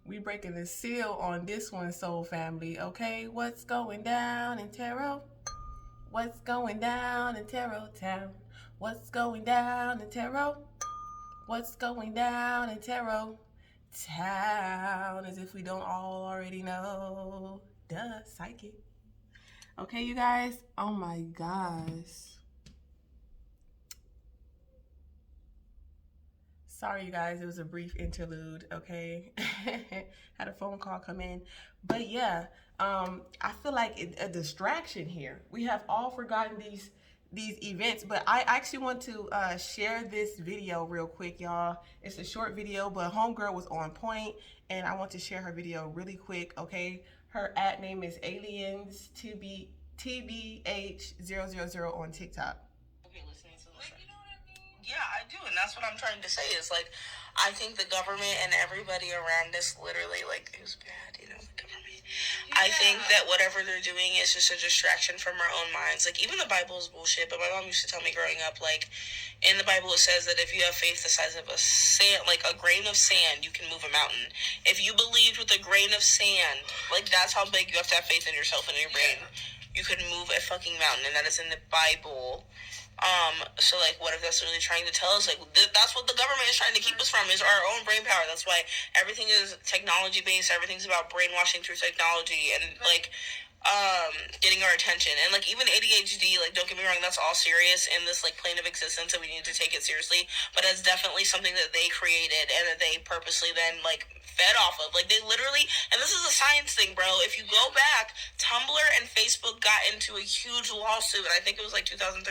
We breaking the seal on this one, soul family. Okay, what's going down in tarot? What's going down in tarot town? What's going down in tarot? What's going down in tarot town? As if we don't all already know. Duh, psychic. Okay, you guys. Oh my gosh. Sorry, you guys. It was a brief interlude. Okay, had a phone call come in, but yeah, I feel like a distraction here. We have all forgotten these events, but I actually want to share this video real quick, y'all. It's a short video, but homegirl was on point, and I want to share her video really quick. Okay, her ad name is aliens TBH000 on TikTok. Yeah, I do, and that's what I'm trying to say is, like, I think the government and everybody around us literally, like, it was bad, the government. Yeah. I think that whatever they're doing is just a distraction from our own minds. Like, even the Bible is bullshit, but my mom used to tell me growing up, like, in the Bible it says that if you have faith the size of a sand, like a grain of sand, you can move a mountain. If you believed with a grain of sand, like, that's how big you have to have faith in yourself and in your brain. You could move a fucking mountain, and that is in the Bible. So, like, what if that's really trying to tell us? Like, that's what the government is trying to keep us from, is our own brain power. That's why everything is technology-based. Everything's about brainwashing through technology and, like, getting our attention. And, like, even ADHD, like, don't get me wrong, that's all serious in this, like, plane of existence, and we need to take it seriously. But it's definitely something that they created and that they purposely then, like, fed off of. Like, they literally, and this is a science thing, bro. If you go back, Tumblr and Facebook got into a huge lawsuit, and I think it was like 2013,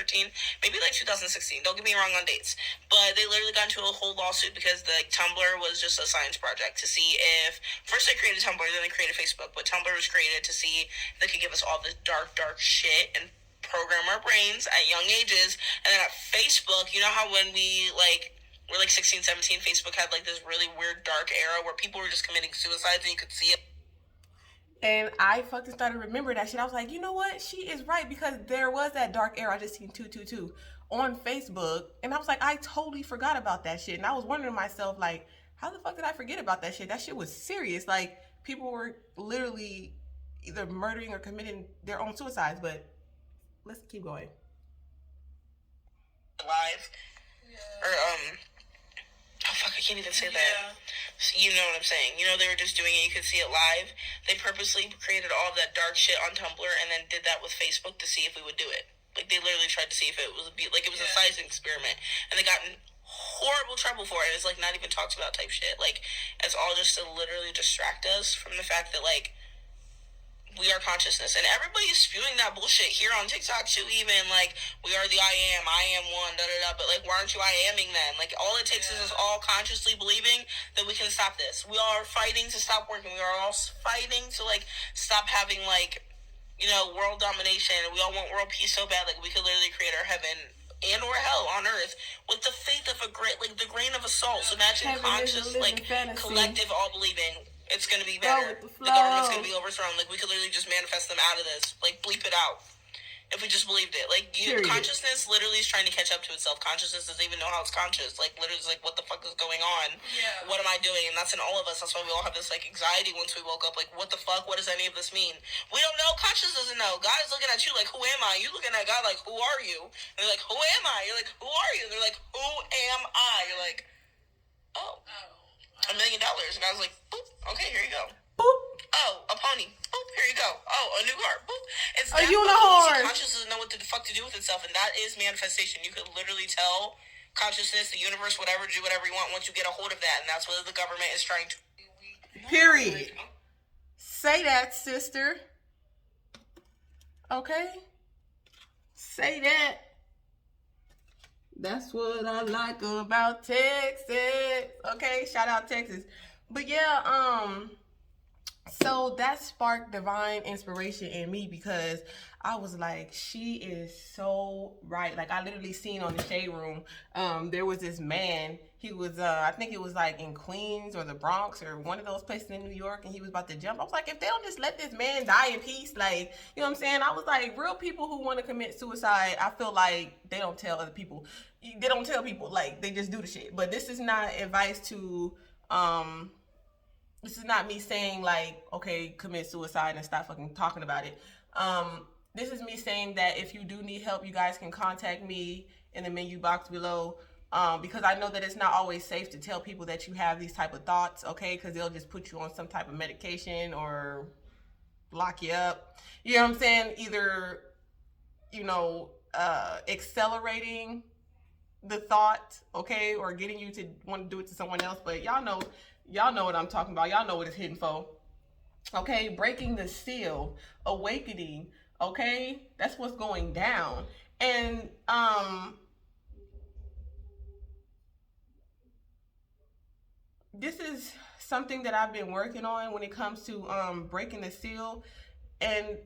maybe like 2016. Don't get me wrong on dates, but they literally got into a whole lawsuit because the Tumblr was just a science project to see if, first they created Tumblr, then they created Facebook, but Tumblr was created to see if they could give us all this dark shit and program our brains at young ages. And then at Facebook, you know how when we, like, we're like 16, 17, Facebook had like this really weird dark era where people were just committing suicides and you could see it. And I fucking started remembering that shit. I was like, you know what? She is right, because there was that dark era. I just seen 222 on Facebook, and I was like, I totally forgot about that shit. And I was wondering to myself, like, how the fuck did I forget about that shit? That shit was serious. Like, people were literally either murdering or committing their own suicides. But let's keep going. Live. Yeah. Or oh fuck, I can't even say that. So you know what I'm saying. They were just doing it, you could see it live. They purposely created all of that dark shit on Tumblr and then did that with Facebook to see if we would do it. Like, they literally tried to see if it was a science experiment. And they got in horrible trouble for it. It's like not even talked about type shit. Like, it's all just to literally distract us from the fact that, like, we are consciousness, and everybody's spewing that bullshit here on TikTok too. Even like, we are the I am one, da da da. But like, why aren't you I aming then? Like, all it takes is us all consciously believing that we can stop this. We are fighting to stop working. We are all fighting to like stop having like, world domination. We all want world peace so bad. Like, we could literally create our heaven and or hell on earth with the faith of the grain of a salt. So imagine conscious, like, fantasy. Collective all believing it's going to be better. The government's going to be overthrown. Like, we could literally just manifest them out of this. Like, bleep it out. If we just believed it. Like, consciousness literally is trying to catch up to itself. Consciousness doesn't even know how it's conscious. Like, literally it's like, what the fuck is going on? Yeah. What am I doing? And that's in all of us. That's why we all have this, like, anxiety once we woke up. Like, what the fuck? What does any of this mean? We don't know. Consciousness doesn't know. God is looking at you like, who am I? You looking at God like, who are you? And they're like, who am I? You're like, who are you? And they're like, who am I? You're like, oh. $1 million. And I was like, boop. Okay, here you go. Boop. Oh, a pony. Boop, here you go. Oh, a new car. Boop. It's a unicorn. Consciousness doesn't know what the fuck to do with itself, and that is manifestation. You could literally tell consciousness, the universe, whatever, do whatever you want once you get a hold of that, and that's what the government is trying to. Period. Say that, sister. Okay? Say that. That's what I like about Texas. Okay? Shout out Texas. But yeah, so that sparked divine inspiration in me, because I was like, she is so right. Like, I literally seen on the Shade Room, there was this man. He was, I think it was like in Queens or the Bronx or one of those places in New York, and he was about to jump. I was like, if they don't just let this man die in peace, like, you know what I'm saying? I was like, real people who want to commit suicide, I feel like they don't tell other people. They don't tell people, like, they just do the shit. But this is not advice to, this is not me saying like, okay, commit suicide and stop fucking talking about it. This is me saying that if you do need help, you guys can contact me in the menu box below. Because I know that it's not always safe to tell people that you have these type of thoughts, okay? Because they'll just put you on some type of medication or lock you up. You know what I'm saying? Either, accelerating the thought, okay, or getting you to want to do it to someone else. But y'all know what I'm talking about. Y'all know what it's hidden for. Okay, breaking the seal, awakening, okay? That's what's going down. And this is something that I've been working on when it comes to breaking the seal. And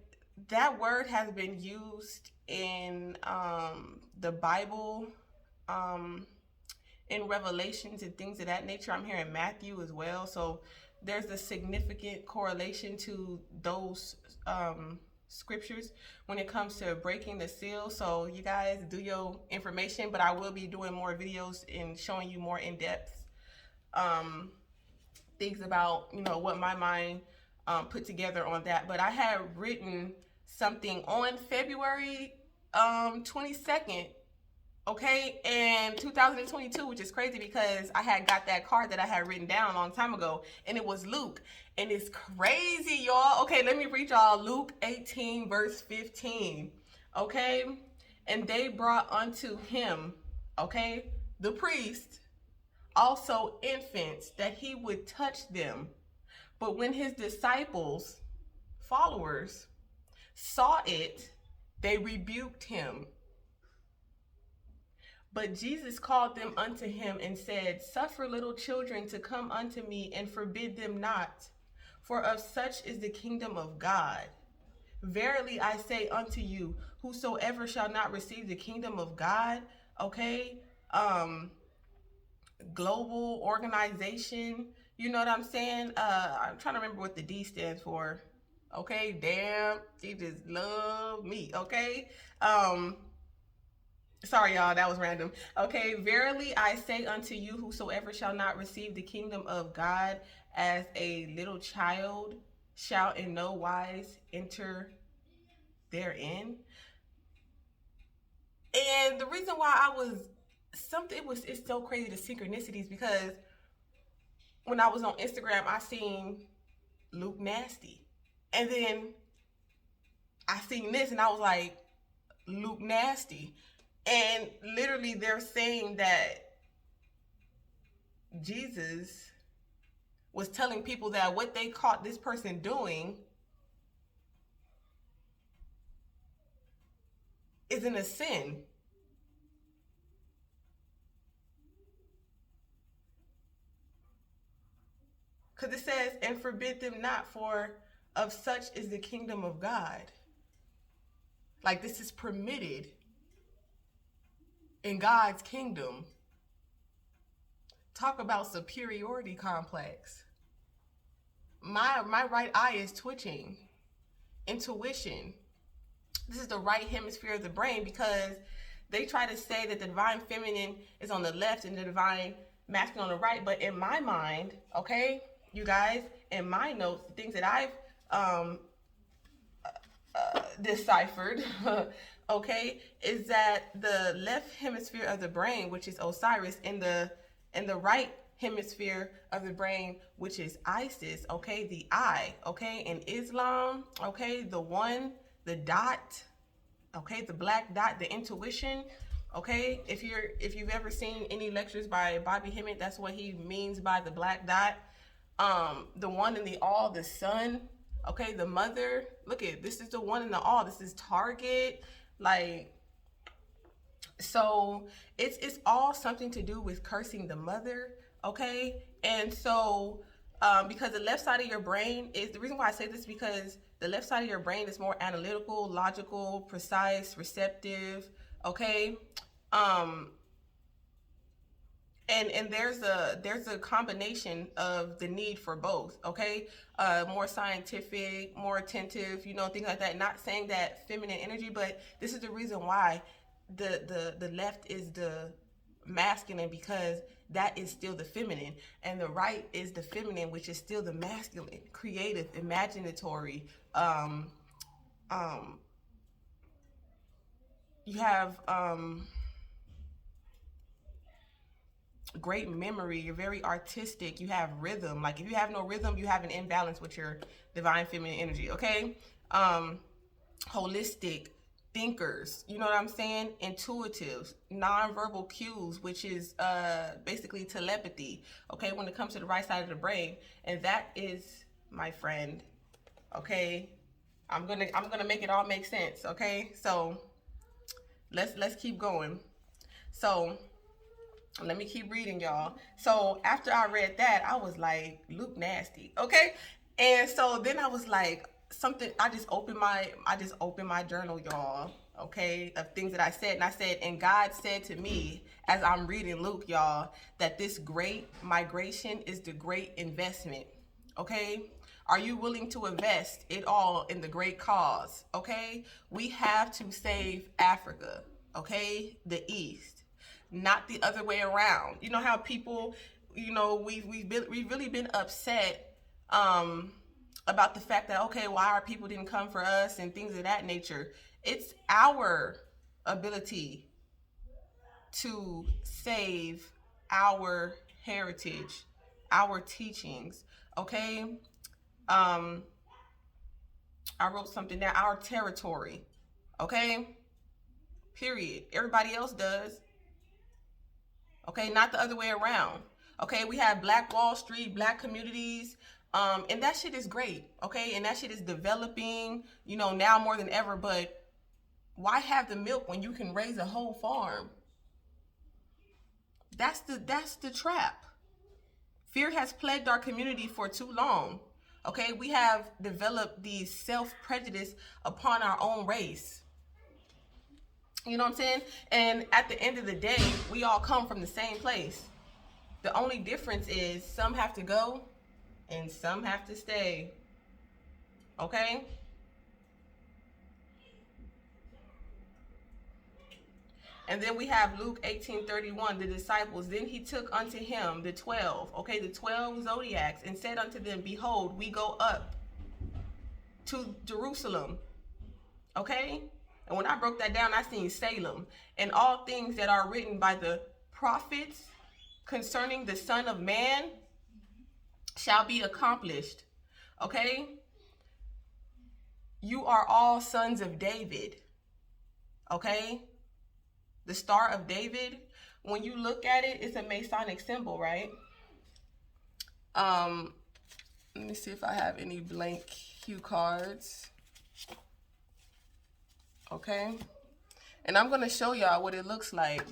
that word has been used in the Bible, in Revelations and things of that nature. I'm here in Matthew as well. So there's a significant correlation to those scriptures when it comes to breaking the seal. So you guys do your information, but I will be doing more videos and showing you more in depth things about, what my mind put together on that. But I had written something on February 22nd, okay, in 2022, which is crazy because I had got that card that I had written down a long time ago, and it was Luke. And it's crazy, y'all. Okay, let me read y'all Luke 18, verse 15, okay? And they brought unto him, okay, the priest, also infants, that he would touch them. But when his disciples, followers, saw it, they rebuked him. But Jesus called them unto him and said, Suffer little children to come unto me, and forbid them not, for of such is the kingdom of God. Verily I say unto you, whosoever shall not receive the kingdom of God, okay, global organization, you know what I'm saying? I'm trying to remember what the D stands for. Okay, damn, she just love me, okay? Sorry, y'all, that was random. Okay, verily I say unto you, whosoever shall not receive the kingdom of God as a little child shall in no wise enter therein. And the reason why it's so crazy, the synchronicities, because when I was on Instagram, I seen Luke Nasty. And then I seen this and I was like, Luke Nasty. And literally they're saying that Jesus was telling people that what they caught this person doing isn't a sin. Because it says, and forbid them not, for of such is the kingdom of God. Like, this is permitted in God's kingdom. Talk about superiority complex. My right eye is twitching. Intuition. This is the right hemisphere of the brain, because they try to say that the divine feminine is on the left and the divine masculine on the right. But in my mind, okay, you guys, in my notes, the things that I've deciphered, okay, is that the left hemisphere of the brain, which is Osiris, and the right hemisphere of the brain, which is Isis, okay, the eye, okay, in Islam, okay, the one, the dot, okay, the black dot, the intuition, okay. If you've ever seen any lectures by Bobby Hemmett, that's what he means by the black dot. The one and the all, the sun, okay, the mother. Look at this, is the one and the all. This is Target, like. So it's all something to do with cursing the mother, okay? And so because the left side of your brain is, the reason why I say this, because the left side of your brain is more analytical, logical, precise, receptive, okay? And there's a combination of the need for both, okay? More scientific, more attentive, things like that. Not saying that feminine energy, but this is the reason why the left is the masculine because that is still the feminine, and the right is the feminine, which is still the masculine, creative, imaginatory. You have great memory. You're very artistic. You have rhythm. Like if you have no rhythm, you have an imbalance with your divine feminine energy. Okay. Holistic thinkers, you know what I'm saying? Intuitives, nonverbal cues, which is basically telepathy. Okay, when it comes to the right side of the brain, and that is, my friend. Okay, I'm gonna make it all make sense. Okay, so let's keep going. So let me keep reading, y'all. So after I read that, I was like, Luke nasty. Okay. And so then I was like, something, I just opened my journal, y'all. Okay, of things that I said. And I said, and God said to me, as I'm reading Luke, y'all, that this great migration is the great investment. Okay. Are you willing to invest it all in the great cause? Okay. We have to save Africa. Okay. The East, not the other way around. You know how people, you know, we've really been upset about the fact that, okay, why our people didn't come for us and things of that nature. It's our ability to save our heritage, our teachings. Okay. I wrote something down. Our territory. Okay. Period. Everybody else does. Okay, not the other way around. Okay, we have Black Wall Street, Black communities, and that shit is great. Okay, and that shit is developing, you know, now more than ever. But why have the milk when you can raise a whole farm? That's the trap. Fear has plagued our community for too long. Okay, we have developed these self-prejudice upon our own race. You know what I'm saying? And at the end of the day, we all come from the same place. The only difference is some have to go and some have to stay. Okay? And then we have Luke 18:31, the disciples. Then he took unto him the 12, okay, the 12 zodiacs, and said unto them, behold, we go up to Jerusalem. Okay? And when I broke that down, I seen Salem. And all things that are written by the prophets concerning the Son of Man shall be accomplished. Okay? You are all sons of David. Okay? The Star of David. When you look at it, it's a Masonic symbol, right? Let me see if I have any blank cue cards. Okay? And I'm going to show y'all what it looks like.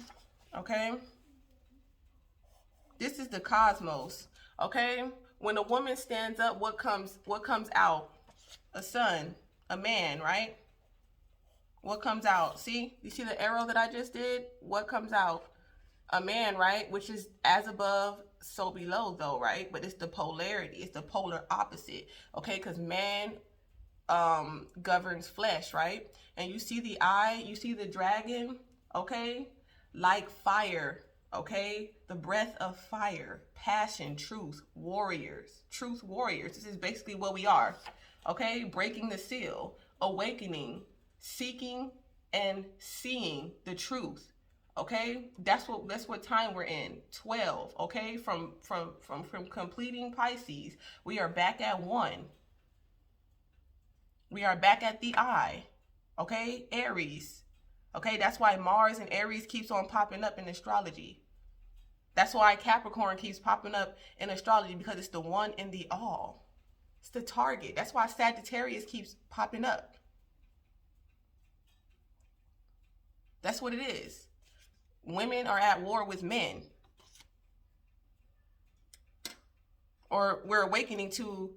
Okay? This is the cosmos. Okay? When a woman stands up, what comes out? A son, a man, right? What comes out? See? You see the arrow that I just did? What comes out? A man, right? Which is as above, so below, though, right? But it's the polarity. It's the polar opposite. Okay? Because man governs flesh, right? And you see the eye, you see the dragon, okay? Like fire, okay? The breath of fire, passion, truth, warriors. Truth warriors. This is basically what we are, okay? Breaking the seal, awakening, seeking, and seeing the truth. Okay, that's what time we're in. 12. Okay, from completing Pisces, we are back at 1. We are back at the eye. Okay, Aries. Okay, that's why Mars and Aries keeps on popping up in astrology. That's why Capricorn keeps popping up in astrology, because it's the one in the all. It's the target. That's why Sagittarius keeps popping up. That's what it is. Women are at war with men. Or we're awakening to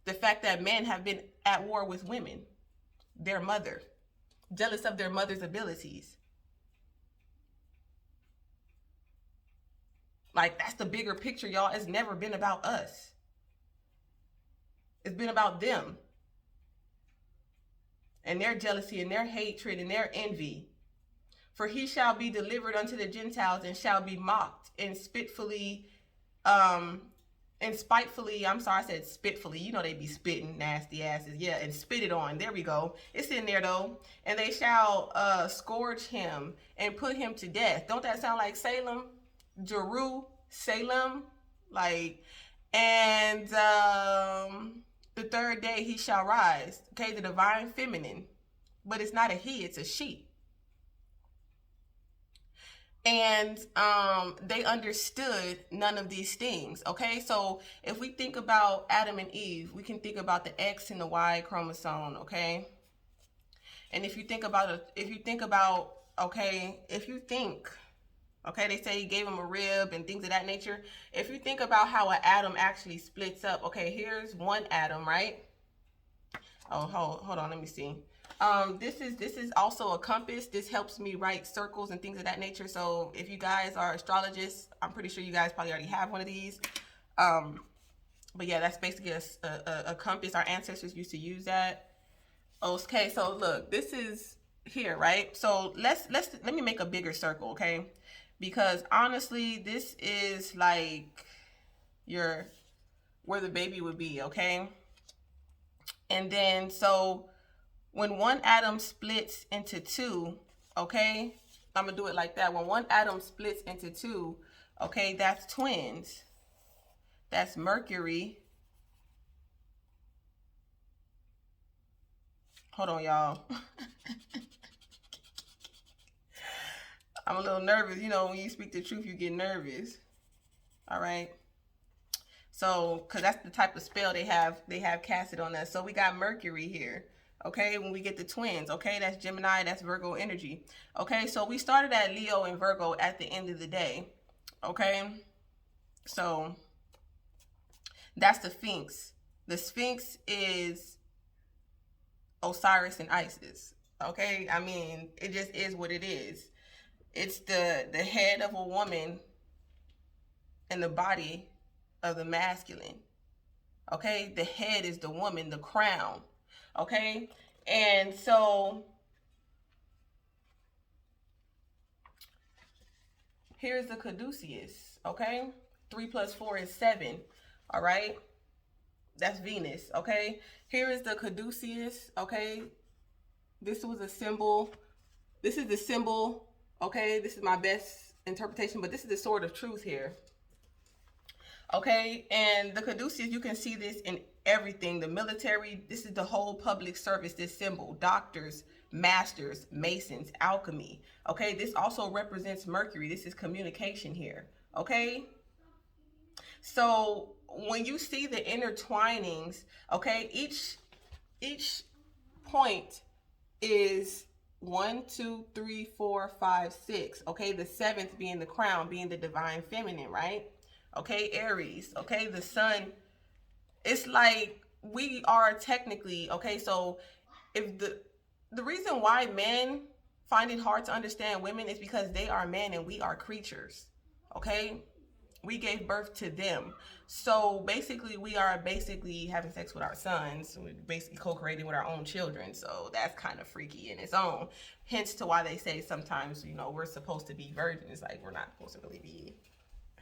the fact that men have been at war with women, their mother, jealous of their mother's abilities. Like, that's the bigger picture, y'all. It's never been about us. It's been about them and their jealousy and their hatred and their envy For he shall be delivered unto the Gentiles and shall be mocked and spitefully, and spitefully, I'm sorry, I said spitefully. You know they be spitting, nasty asses. Yeah, and spit it on. There we go. It's in there though. And they shall scourge him and put him to death. Don't that sound like Salem? Salem? Like, and the third day he shall rise. Okay, the divine feminine. But it's not a he, it's a she. And they understood none of these things. Okay, so if we think about Adam and Eve, we can think about the X and the Y chromosome. Okay, and if you think about okay, they say he gave him a rib and things of that nature. If you think about how an atom actually splits up, okay, here's one atom, right? Oh, hold on, let me see. This is also a compass. This helps me write circles and things of that nature. So if you guys are astrologists, I'm pretty sure you guys probably already have one of these. But yeah, that's basically a compass. Our ancestors used to use that. Okay, so look, this is here, right? So let me make a bigger circle, okay? Because honestly, this is like where the baby would be, okay? And then so when one atom splits into two, okay, I'm gonna do it like that. When one atom splits into two, okay, that's twins. That's Mercury. Hold on, y'all. I'm a little nervous. You know, when you speak the truth, you get nervous. All right. So, because that's the type of spell they have casted on us. So we got Mercury here. Okay, when we get the twins, okay, that's Gemini, that's Virgo energy. Okay, so we started at Leo and Virgo at the end of the day. Okay, so that's the Sphinx. The Sphinx is Osiris and Isis. Okay, I mean, it just is what it is. It's the head of a woman and the body of the masculine. Okay, the head is the woman, the crown. Okay, and so here's the caduceus. Okay, 3 + 4 is 7. All right, that's Venus. Okay, here is the caduceus. Okay, this was a symbol. This is the symbol. Okay, this is my best interpretation, but this is the sword of truth here. Okay, and the caduceus, you can see this in everything. The military, this is the whole public service, this symbol. Doctors, masters, masons, alchemy. Okay, this also represents Mercury. This is communication here. Okay, so when you see the intertwinings, okay, each point is 1, 2, 3, 4, 5, 6. Okay, the 7th being the crown, being the divine feminine, right? Okay, Aries. Okay, the sun. It's like we are technically, okay, so if the reason why men find it hard to understand women is because they are men and we are creatures. Okay, we gave birth to them. So basically we are having sex with our sons. We're basically co-creating with our own children. So that's kind of freaky in its own. Hence to why they say sometimes, you know, we're supposed to be virgins. Like we're not supposed to really be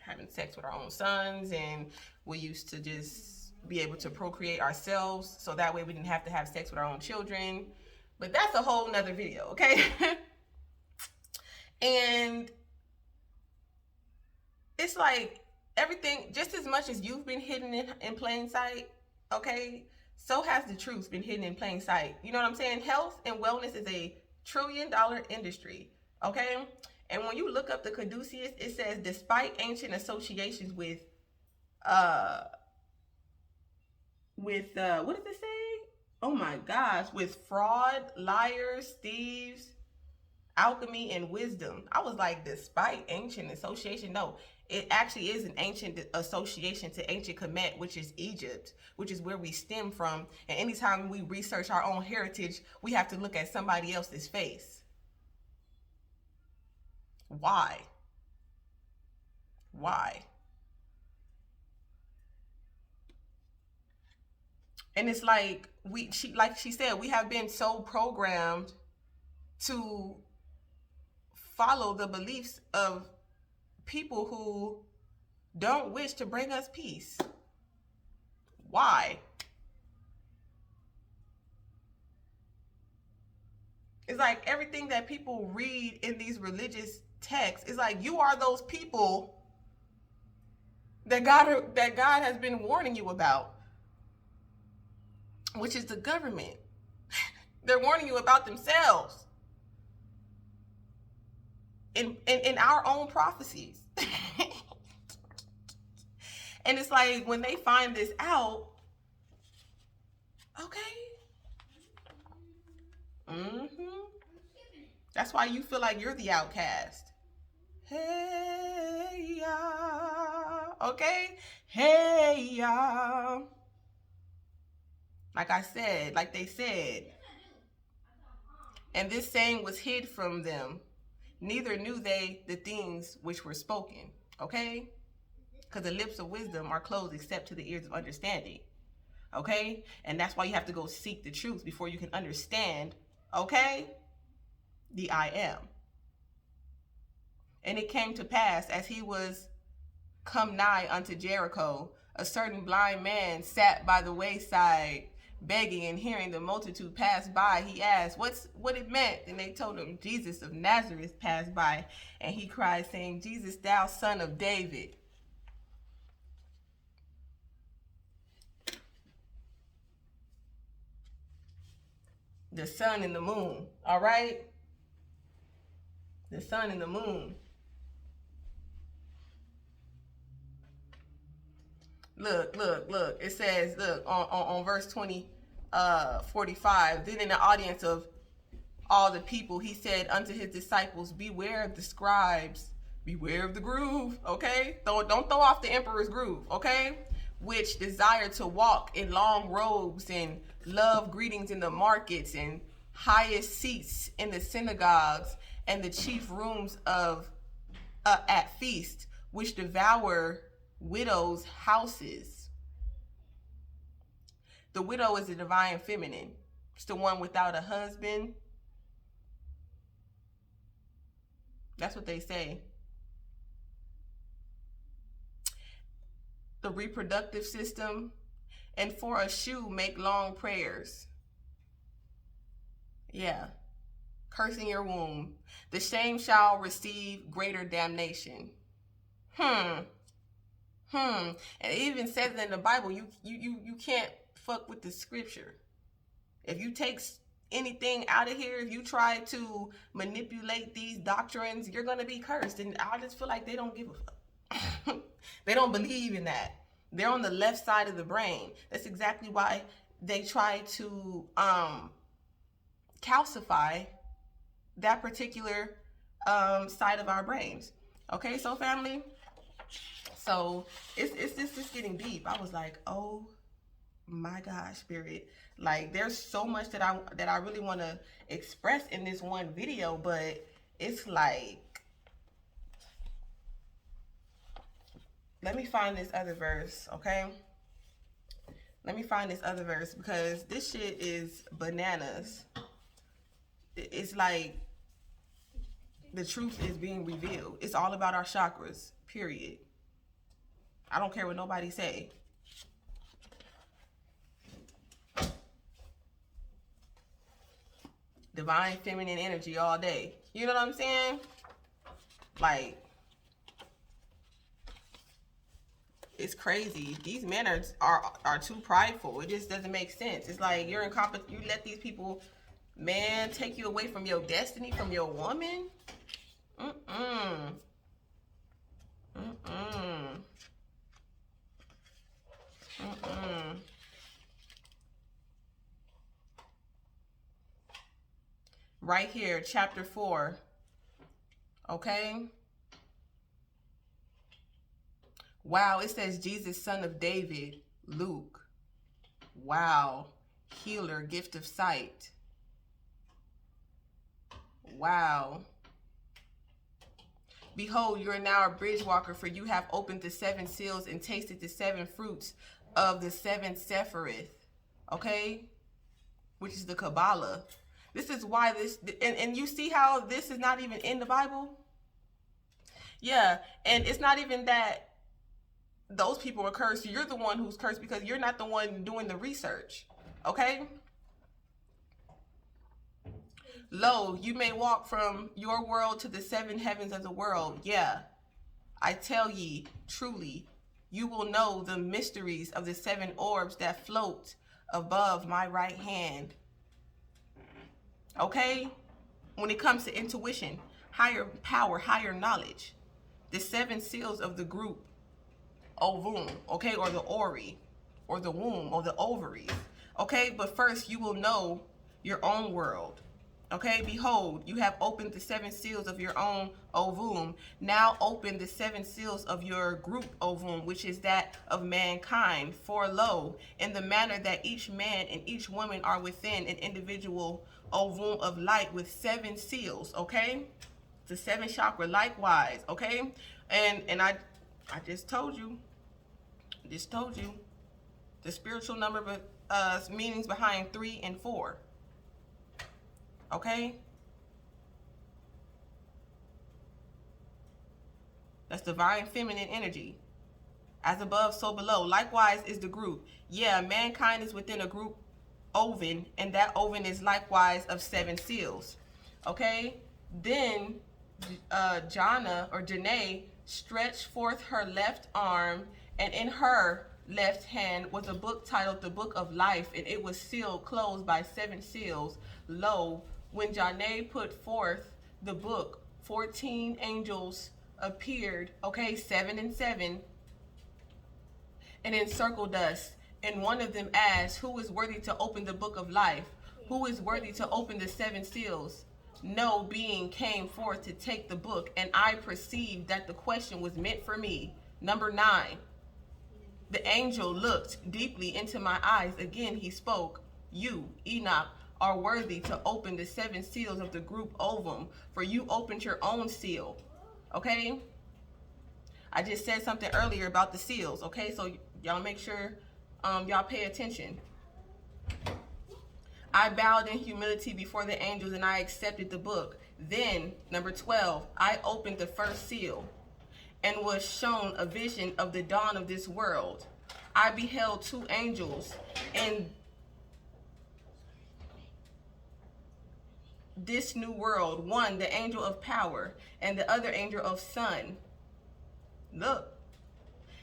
having sex with our own sons, and we used to just be able to procreate ourselves, so that way we didn't have to have sex with our own children. But that's a whole nother video, okay? And it's like everything, just as much as you've been hidden in plain sight, okay, so has the truth been hidden in plain sight. You know what I'm saying? Health and wellness is a $1 trillion industry, okay? And when you look up the caduceus, it says, despite ancient associations with what does it say? Oh my gosh, with fraud, liars, thieves, alchemy, and wisdom. I was like, despite ancient association. No, it actually is an ancient association to ancient Kemet, which is Egypt, which is where we stem from. And anytime we research our own heritage, we have to look at somebody else's face. Why? And it's like she said, we have been so programmed to follow the beliefs of people who don't wish to bring us peace. Why? It's like everything that people read in these religious texts is like you are those people that God has been warning you about, which is the government. They're warning you about themselves in our own prophecies. And it's like when they find this out, okay. That's why you feel like you're the outcast. Hey, y'all. Okay? Hey, y'all. Like I said, like they said. And this saying was hid from them. Neither knew they the things which were spoken. Okay? Because the lips of wisdom are closed except to the ears of understanding. Okay? And that's why you have to go seek the truth before you can understand. Okay? The I am. And it came to pass, as he was come nigh unto Jericho, a certain blind man sat by the wayside, begging, and hearing the multitude pass by, he asked what it meant. And they told him, Jesus of Nazareth passed by. And he cried, saying, Jesus, thou son of David. The sun and the moon, all right? The sun and the moon. Look. It says, look, on verse 45, then in the audience of all the people, he said unto his disciples, beware of the scribes, beware of the groove, okay? Don't throw off the emperor's groove, okay? Which desire to walk in long robes and love greetings in the markets and highest seats in the synagogues and the chief rooms of at feast, which devour widows' houses. The widow is the divine feminine. It's the one without a husband. That's what they say. The reproductive system. And for a shoe, make long prayers. Yeah. Cursing your womb. The shame shall receive greater damnation. And it even says in the Bible, you can't fuck with the scripture. If you take anything out of here, if you try to manipulate these doctrines, you're going to be cursed. And I just feel like they don't give a fuck. They don't believe in that. They're on the left side of the brain. That's exactly why they try to calcify that particular side of our brains. Okay, so family. So it's just getting deep. I was like, oh my gosh, Spirit. Like there's so much that I really want to express in this one video, but it's like, let me find this other verse, okay? Let me find this other verse because this shit is bananas. It's like the truth is being revealed. It's all about our chakras, period. I don't care what nobody say. Divine feminine energy all day. You know what I'm saying? Like, it's crazy. These men are too prideful. It just doesn't make sense. It's like you're incompetent. You let these people, man, take you away from your destiny, from your woman. Right here, chapter 4. Okay. Wow, it says Jesus, son of David, Luke. Wow. Healer, gift of sight. Wow. Behold, you are now a bridge walker, for you have opened the 7 seals and tasted the 7 fruits of the 7 Sephiroth. Okay? Which is the Kabbalah. This is why this, and you see how this is not even in the Bible? Yeah, and it's not even that those people are cursed. You're the one who's cursed because you're not the one doing the research. Okay? Lo, you may walk from your world to the seven heavens of the world. Yeah. I tell ye, truly, you will know the mysteries of the seven orbs that float above my right hand. Okay? When it comes to intuition, higher power, higher knowledge, the seven seals of the group ovum, okay, or the ori, or the womb, or the ovaries, okay? But first, you will know your own world, okay? Behold, you have opened the seven seals of your own ovum. Now open the seven seals of your group ovum, which is that of mankind. For lo, in the manner that each man and each woman are within an individual ovum of light with seven seals, okay? The seven chakra likewise, okay? And I just told you the spiritual number meanings behind 3 and 4. Okay? That's divine feminine energy. As above, so below. Likewise is the group. Yeah, mankind is within a group oven, and that oven is likewise of seven seals. Okay? Then Janae stretched forth her left arm, and in her left hand was a book titled the Book of Life, and it was sealed closed by seven seals. Lo, when Janae put forth the book, 14 angels appeared, okay, 7 and 7, and encircled us. And one of them asked, who is worthy to open the book of life? Who is worthy to open the seven seals? No being came forth to take the book, and I perceived that the question was meant for me. Number 9. The angel looked deeply into my eyes. Again he spoke. You, Enoch, are worthy to open the seven seals of the group ovum, for you opened your own seal. Okay? I just said something earlier about the seals. Okay? So y'all make sure y'all pay attention. I bowed in humility before the angels, and I accepted the book. Then, number 12, I opened the first seal and was shown a vision of the dawn of this world. I beheld 2 angels, and this new world, one the angel of power, and the other angel of sun. Look.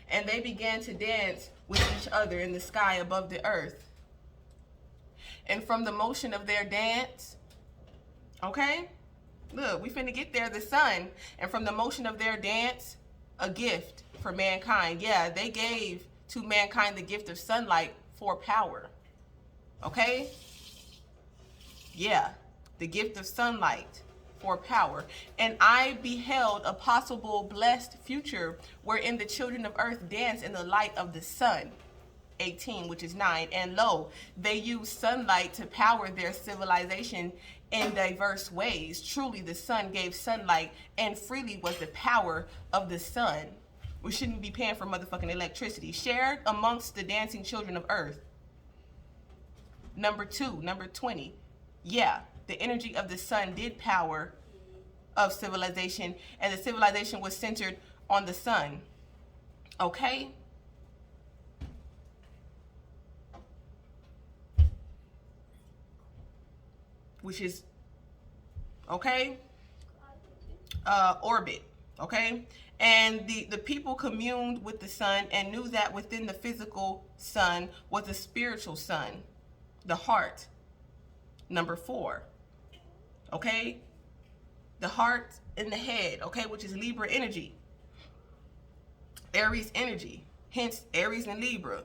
And they began to dance with each other in the sky above the earth. And from the motion of their dance, okay? Look, we finna get there, the sun. And from the motion of their dance, a gift for mankind. Yeah, they gave to mankind the gift of sunlight for power. Okay? Yeah, the gift of sunlight for power. And I beheld a possible blessed future wherein the children of earth dance in the light of the sun. 18, which is 9. And lo, they use sunlight to power their civilization in diverse ways. Truly, the sun gave sunlight, and freely was the power of the sun. We shouldn't be paying for motherfucking electricity. Shared amongst the dancing children of earth. Number 2, number 20. Yeah, the energy of the sun did power of civilization, and the civilization was centered on the sun. Okay? Which is, okay, orbit, okay? And the people communed with the sun and knew that within the physical sun was a spiritual sun, the heart. Number 4, okay? The heart and the head, okay, which is Libra energy. Aries energy, hence Aries and Libra,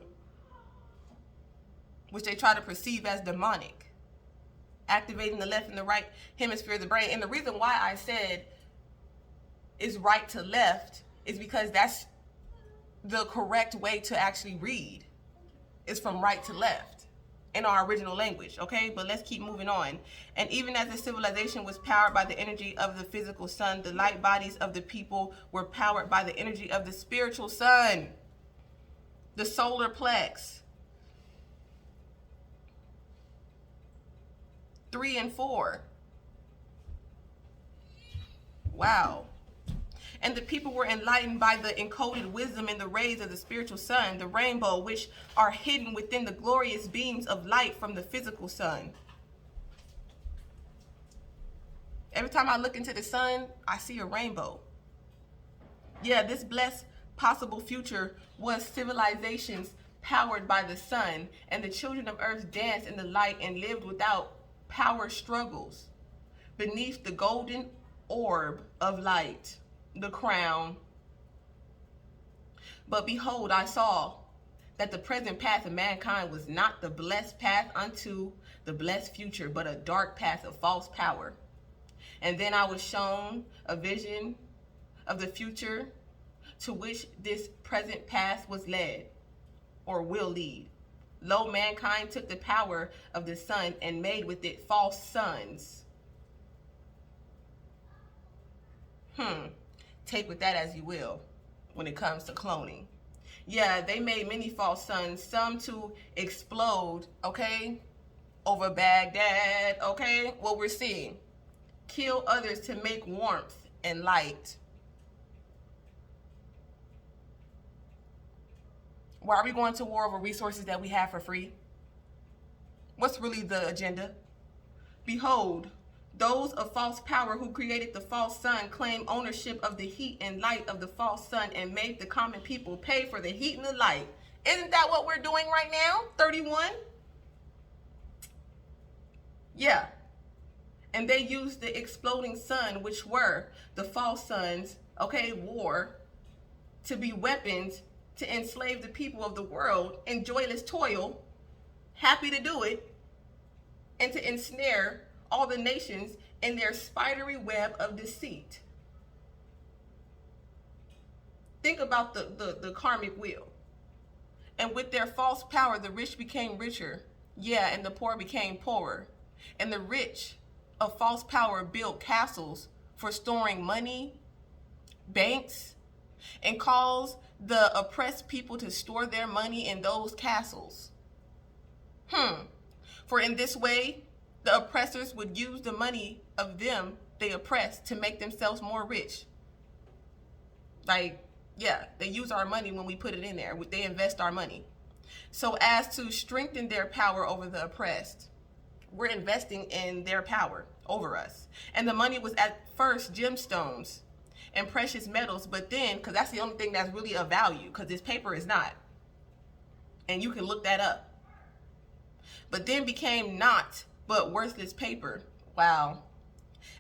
which they try to perceive as demonic. Activating the left and the right hemisphere of the brain. And the reason why I said is right to left is because that's the correct way to actually read, is from right to left in our original language, okay? But let's keep moving on. And even as the civilization was powered by the energy of the physical sun, the light bodies of the people were powered by the energy of the spiritual sun, the solar plex. 3 and 4. Wow. And the people were enlightened by the encoded wisdom in the rays of the spiritual sun, the rainbow, which are hidden within the glorious beams of light from the physical sun. Every time I look into the sun, I see a rainbow. Yeah, this blessed possible future was civilizations powered by the sun, and the children of earth danced in the light and lived without power struggles beneath the golden orb of light, the crown. But behold, I saw that the present path of mankind was not the blessed path unto the blessed future, but a dark path of false power. And then I was shown a vision of the future to which this present path was led, or will lead. Lo, mankind took the power of the sun and made with it false sons. Take with that as you will when it comes to cloning. Yeah, they made many false sons, some to explode, okay, over Baghdad, okay, what we're seeing. Kill others to make warmth and light. Why are we going to war over resources that we have for free? What's really the agenda? Behold, those of false power who created the false sun claim ownership of the heat and light of the false sun and made the common people pay for the heat and the light. Isn't that what we're doing right now? 31? Yeah. And they used the exploding sun, which were the false sons, okay, war, to be weapons to enslave the people of the world in joyless toil, happy to do it, and to ensnare all the nations in their spidery web of deceit. Think about the karmic wheel. And with their false power, the rich became richer. Yeah, and the poor became poorer. And the rich of false power built castles for storing money, banks, and caused the oppressed people to store their money in those castles. For in this way, the oppressors would use the money of them they oppressed to make themselves more rich. Like, yeah, they use our money when we put it in there. They invest our money so as to strengthen their power over the oppressed. We're investing in their power over us. And the money was at first gemstones and precious metals, but then, because that's the only thing that's really of value, because this paper is not. And you can look that up. But then became not but worthless paper. Wow.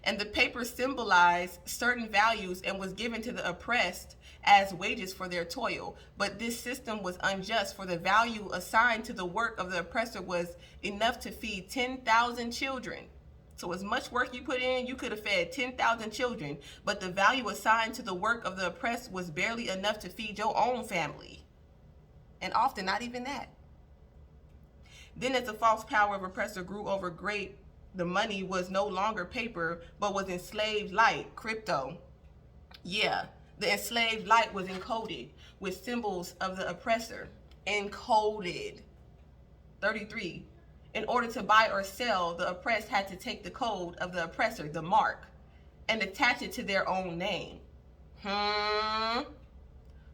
And the paper symbolized certain values and was given to the oppressed as wages for their toil. But this system was unjust, for the value assigned to the work of the oppressor was enough to feed 10,000 children. So as much work you put in, you could have fed 10,000 children, but the value assigned to the work of the oppressed was barely enough to feed your own family. And often not even that. Then as the false power of oppressor grew over great, the money was no longer paper, but was enslaved light, crypto. Yeah, the enslaved light was encoded with symbols of the oppressor. Encoded. 33. In order to buy or sell, the oppressed had to take the code of the oppressor, the mark, and attach it to their own name.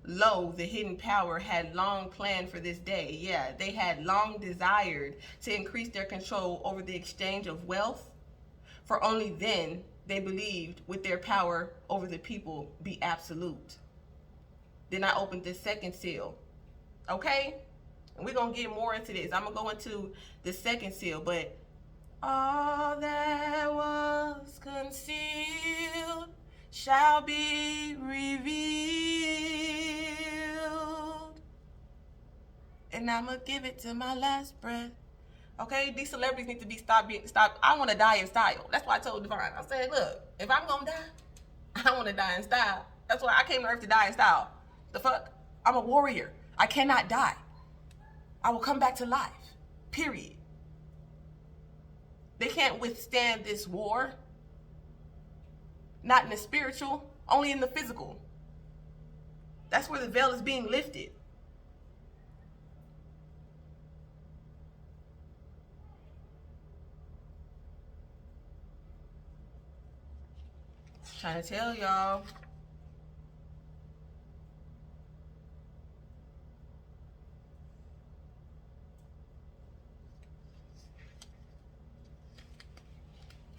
Lo, the hidden power had long planned for this day. Yeah, they had long desired to increase their control over the exchange of wealth, for only then they believed would their power over the people be absolute. Then I opened the second seal. Okay? And we're going to get more into this. I'm going to go into the second seal, but all that was concealed shall be revealed. And I'm going to give it to my last breath. Okay? These celebrities need to be stopped. I want to die in style. That's why I told Divine. I said, look, if I'm going to die, I want to die in style. That's why I came to Earth to die in style. The fuck? I'm a warrior. I cannot die. I will come back to life. Period. They can't withstand this war. Not in the spiritual, only in the physical. That's where the veil is being lifted. Trying to tell y'all.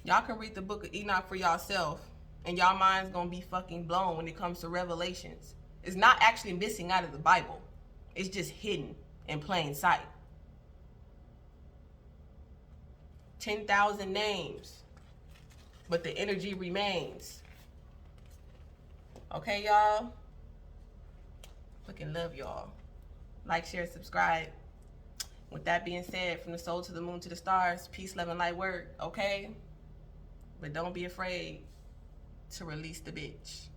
Y'all can read the book of Enoch for yourself, and y'all mind's gonna be fucking blown when it comes to revelations. It's not actually missing out of the Bible. It's just hidden in plain sight. 10,000 names, but the energy remains. Okay, y'all? Fucking love y'all. Like, share, subscribe. With that being said, from the soul to the moon to the stars, peace, love, and light work, okay? But don't be afraid to release the bitch.